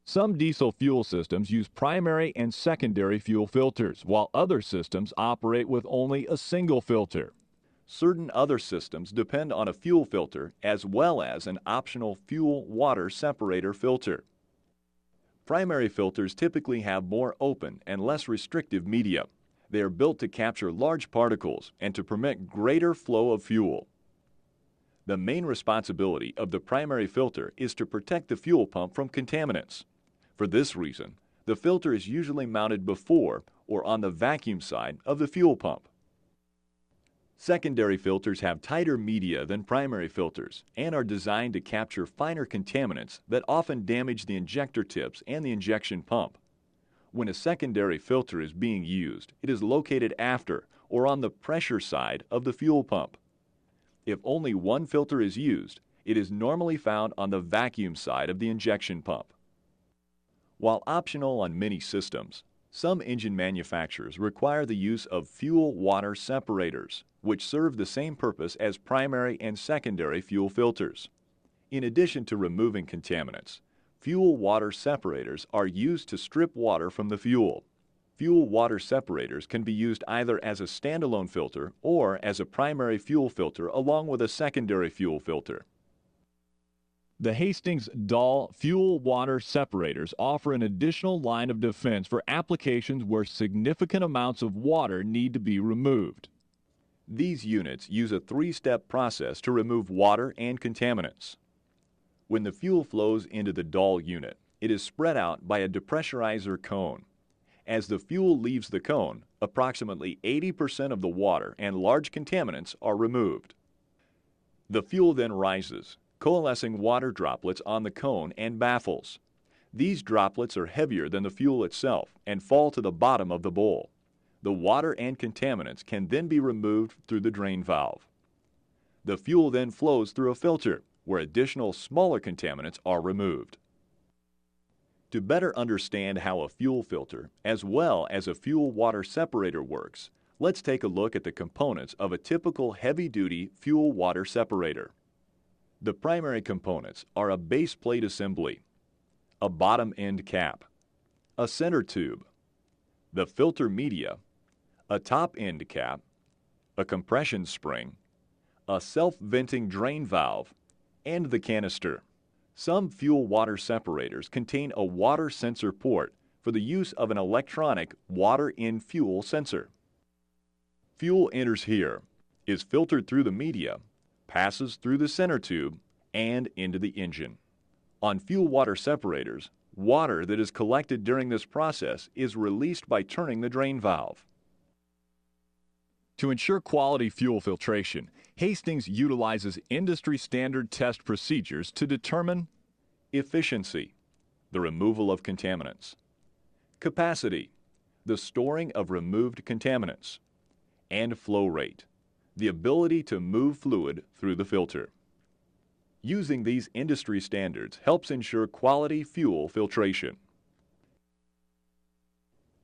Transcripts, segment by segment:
Some diesel fuel systems use primary and secondary fuel filters, while other systems operate with only a single filter. Certain other systems depend on a fuel filter as well as an optional fuel-water separator filter. Primary filters typically have more open and less restrictive media. They are built to capture large particles and to permit greater flow of fuel. The main responsibility of the primary filter is to protect the fuel pump from contaminants. For this reason, the filter is usually mounted before or on the vacuum side of the fuel pump. Secondary filters have tighter media than primary filters and are designed to capture finer contaminants that often damage the injector tips and the injection pump. When a secondary filter is being used, it is located after or on the pressure side of the fuel pump. If only one filter is used, it is normally found on the vacuum side of the injection pump. While optional on many systems, some engine manufacturers require the use of fuel-water separators, which serve the same purpose as primary and secondary fuel filters. In addition to removing contaminants, fuel-water separators are used to strip water from the fuel. Fuel-water separators can be used either as a standalone filter or as a primary fuel filter along with a secondary fuel filter. The Hastings Dahl fuel-water separators offer an additional line of defense for applications where significant amounts of water need to be removed. These units use a three-step process to remove water and contaminants. When the fuel flows into the Dahl unit, it is spread out by a depressurizer cone. As the fuel leaves the cone, approximately 80% of the water and large contaminants are removed. The fuel then rises, coalescing water droplets on the cone and baffles. These droplets are heavier than the fuel itself and fall to the bottom of the bowl. The water and contaminants can then be removed through the drain valve. The fuel then flows through a filter, where additional smaller contaminants are removed. To better understand how a fuel filter, as well as a fuel-water separator works, let's take a look at the components of a typical heavy-duty fuel-water separator. The primary components are a base plate assembly, a bottom end cap, a center tube, the filter media, a top end cap, a compression spring, a self-venting drain valve, and the canister. Some fuel-water separators contain a water sensor port for the use of an electronic water-in-fuel sensor. Fuel enters here, is filtered through the media, passes through the center tube, and into the engine. On fuel-water separators, water that is collected during this process is released by turning the drain valve. To ensure quality fuel filtration, Hastings utilizes industry-standard test procedures to determine efficiency, the removal of contaminants, capacity, the storing of removed contaminants, and flow rate, the ability to move fluid through the filter. Using these industry standards helps ensure quality fuel filtration.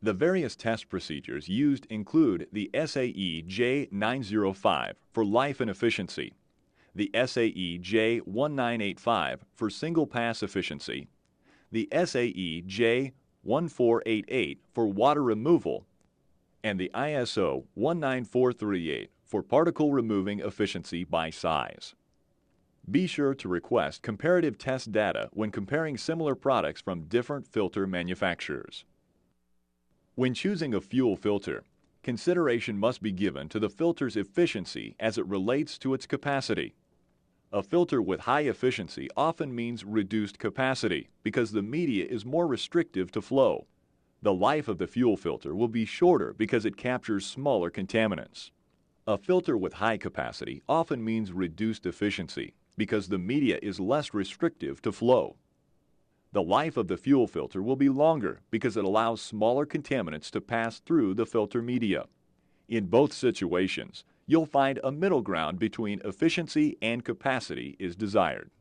The various test procedures used include the SAE J905 for life and efficiency, the SAE J1985 for single-pass efficiency, the SAE J1488 for water removal, and the ISO 19438 for particle removing efficiency by size. Be sure to request comparative test data when comparing similar products from different filter manufacturers. When choosing a fuel filter, consideration must be given to the filter's efficiency as it relates to its capacity. A filter with high efficiency often means reduced capacity because the media is more restrictive to flow. The life of the fuel filter will be shorter because it captures smaller contaminants. A filter with high capacity often means reduced efficiency because the media is less restrictive to flow. The life of the fuel filter will be longer because it allows smaller contaminants to pass through the filter media. In both situations, you'll find a middle ground between efficiency and capacity is desired.